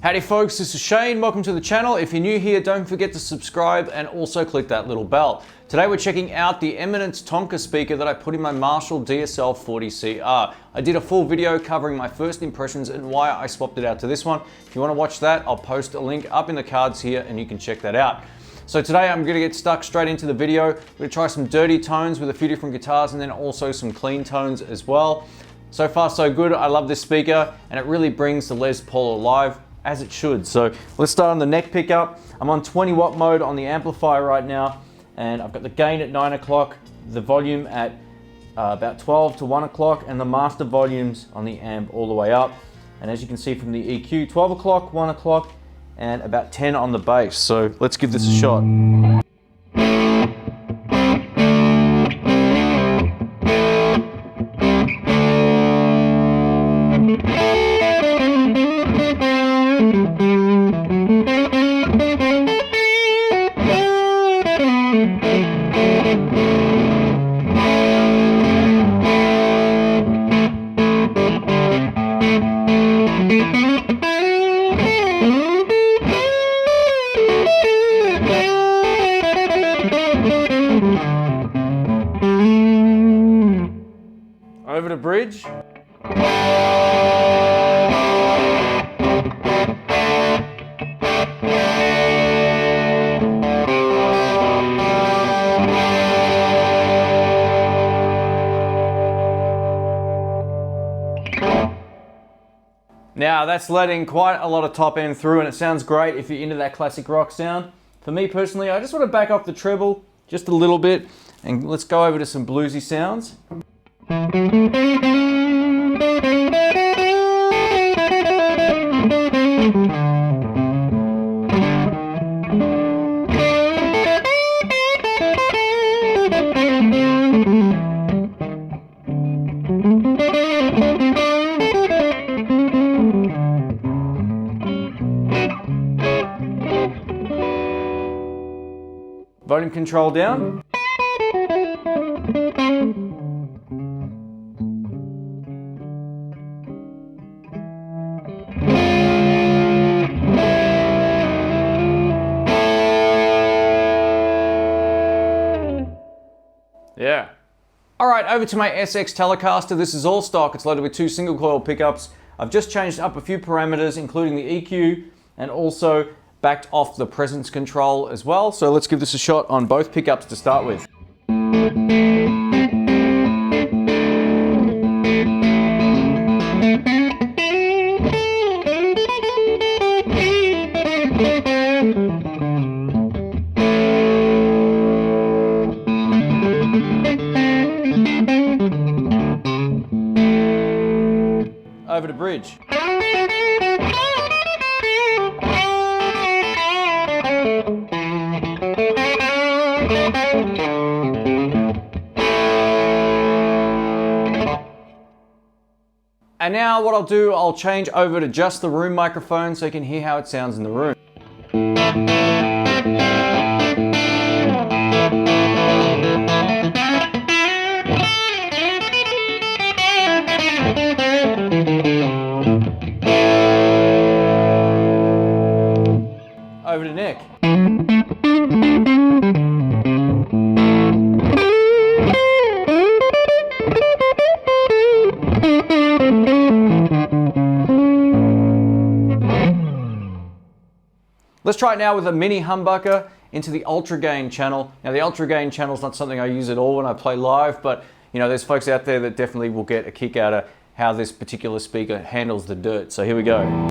Howdy folks, this is Shane. Welcome to the channel. If you're new here, don't forget to subscribe and also click that little bell. Today we're checking out the Eminence Tonker speaker that I put in my Marshall DSL40 CR. I did a full video covering my first impressions and why I swapped it out to this one. If you want to watch that, I'll post a link up in the cards here and you can check that out. So today I'm going to get stuck straight into the video. We're going to try some dirty tones with a few different guitars and then also some clean tones as well. So far so good. I love this speaker and it really brings the Les Paul alive, as it should. So let's start on the neck pickup. I'm on 20 watt mode on the amplifier right now, and I've got the gain at 9 o'clock, the volume at about 12 to 1 o'clock, and the master volumes on the amp all the way up. And as you can see from the EQ, 12 o'clock, 1 o'clock, and about 10 on the bass. So let's give this a shot. Over to bridge. Now that's letting quite a lot of top end through, and it sounds great if you're into that classic rock sound. For me personally, I just want to back off the treble just a little bit and let's go over to some bluesy sounds. Volume control down. Yeah. All right, over to my SX Telecaster. This is all stock. It's loaded with 2 single coil pickups. I've just changed up a few parameters, including the EQ, and also backed off the presence control as well. So let's give this a shot on both pickups to start with. Over to bridge. And now what I'll do, I'll change over to just the room microphone so you can hear how it sounds in the room. Over to neck. Let's try it now with a mini humbucker into the ultra gain channel. Now the ultra gain channel is not something I use at all when I play live, but you know, there's folks out there that definitely will get a kick out of how this particular speaker handles the dirt. So here we go.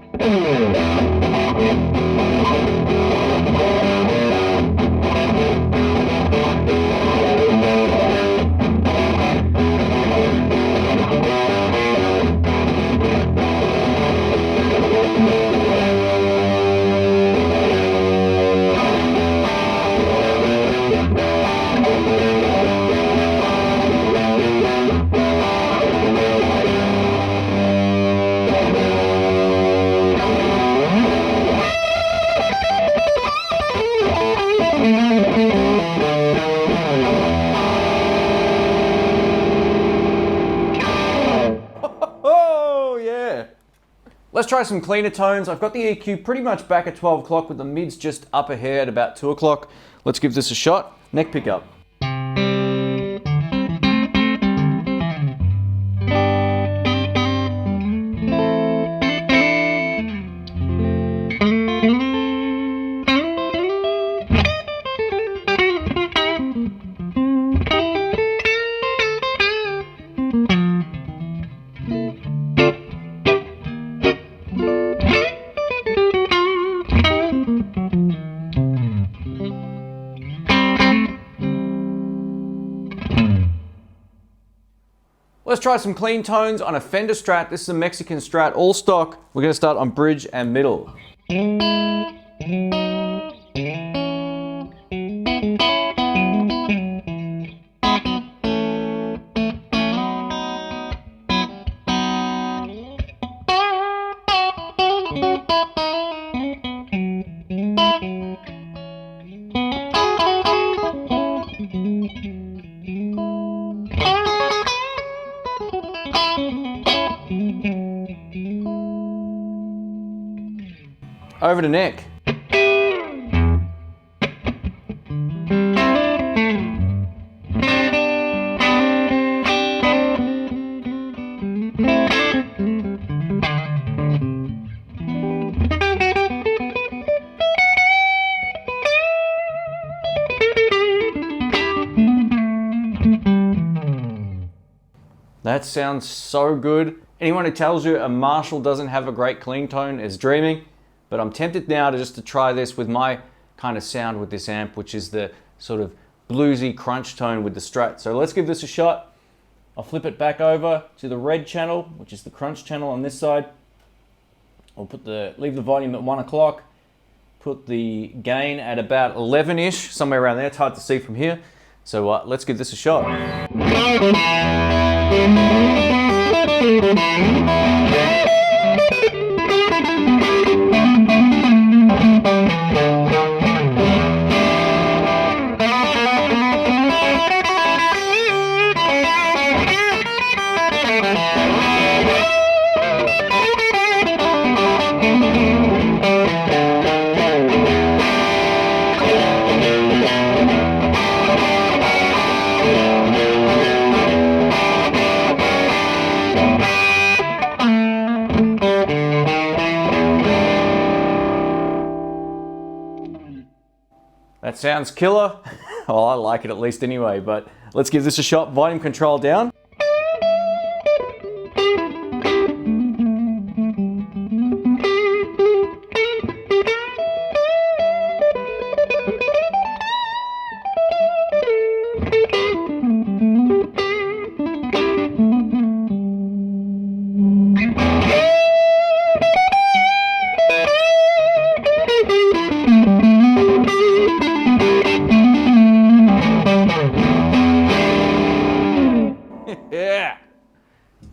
Let's try some cleaner tones. I've got the EQ pretty much back at 12 o'clock with the mids just up ahead at about 2 o'clock. Let's give this a shot. Neck pickup. Let's try some clean tones on a Fender Strat. This is a Mexican Strat, all stock. We're gonna start on bridge and middle. Over to neck. That sounds so good. Anyone who tells you a Marshall doesn't have a great clean tone is dreaming. But I'm tempted now to try this with my kind of sound with this amp, which is the sort of bluesy crunch tone with the Strat. So let's give this a shot. I'll flip it back over to the red channel, which is the crunch channel on this side. I'll leave the volume at 1 o'clock, put the gain at about 11-ish, somewhere around there. It's hard to see from here. So let's give this a shot. That sounds killer. Well, I like it at least anyway, but let's give this a shot. Volume control down. Yeah.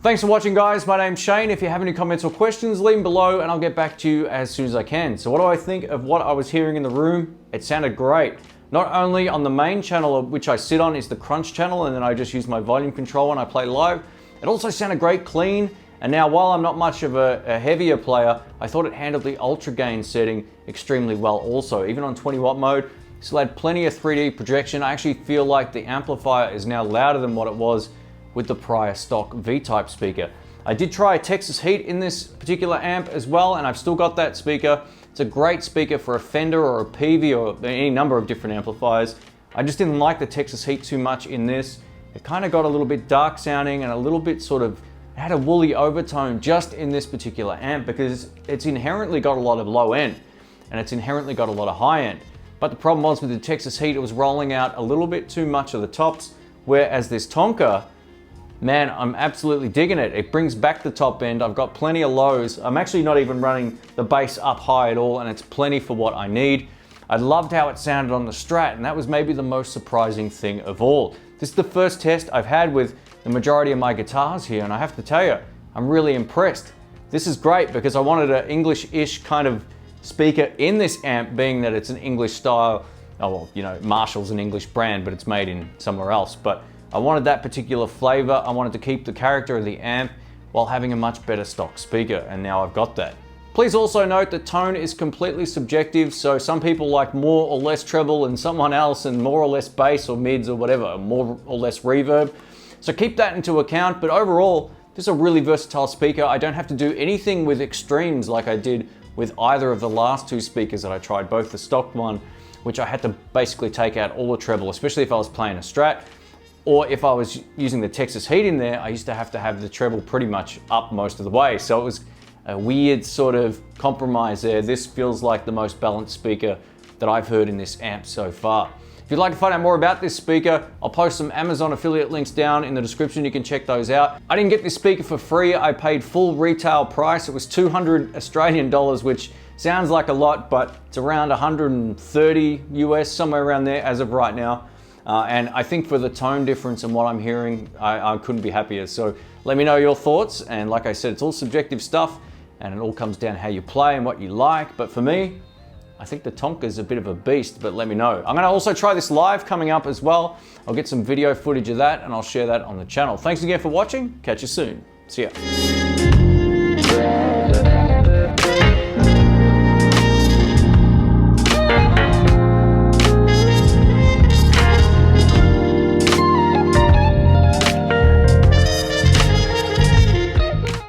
Thanks for watching, guys. My name's Shane. If you have any comments or questions, leave them below and I'll get back to you as soon as I can. So what do I think of what I was hearing in the room? It sounded great. Not only on the main channel, which I sit on, is the crunch channel, and then I just use my volume control when I play live. It also sounded great clean. And now, while I'm not much of a heavier player, I thought it handled the ultra gain setting extremely well also. Even on 20 watt mode, still had plenty of 3D projection. I actually feel like the amplifier is now louder than what it was with the prior stock V-type speaker. I did try a Texas Heat in this particular amp as well, and I've still got that speaker. It's a great speaker for a Fender or a Peavey or any number of different amplifiers. I just didn't like the Texas Heat too much in this. It kind of got a little bit dark sounding and a little bit sort of, it had a woolly overtone just in this particular amp because it's inherently got a lot of low end and it's inherently got a lot of high end. But the problem was with the Texas Heat, it was rolling out a little bit too much of the tops, whereas this Tonker, man, I'm absolutely digging it. It brings back the top end. I've got plenty of lows. I'm actually not even running the bass up high at all, and it's plenty for what I need. I loved how it sounded on the Strat, and that was maybe the most surprising thing of all. This is the first test I've had with the majority of my guitars here, and I have to tell you, I'm really impressed. This is great because I wanted an English-ish kind of speaker in this amp, being that it's an English style. Oh, well, you know, Marshall's an English brand, but it's made in somewhere else. But I wanted that particular flavor. I wanted to keep the character of the amp, while having a much better stock speaker, and now I've got that. Please also note that tone is completely subjective, so some people like more or less treble and someone else and more or less bass or mids or whatever, more or less reverb. So keep that into account, but overall, this is a really versatile speaker. I don't have to do anything with extremes like I did with either of the last two speakers that I tried, both the stock one, which I had to basically take out all the treble, especially if I was playing a Strat, or if I was using the Texas Heat in there, I used to have the treble pretty much up most of the way. So it was a weird sort of compromise there. This feels like the most balanced speaker that I've heard in this amp so far. If you'd like to find out more about this speaker, I'll post some Amazon affiliate links down in the description. You can check those out. I didn't get this speaker for free. I paid full retail price. It was 200 Australian dollars, which sounds like a lot, but it's around 130 US, somewhere around there as of right now. And I think for the tone difference and what I'm hearing, I couldn't be happier. So let me know your thoughts. And like I said, it's all subjective stuff and it all comes down how you play and what you like. But for me, I think the Tonker's a bit of a beast, but let me know. I'm gonna also try this live coming up as well. I'll get some video footage of that and I'll share that on the channel. Thanks again for watching. Catch you soon. See ya.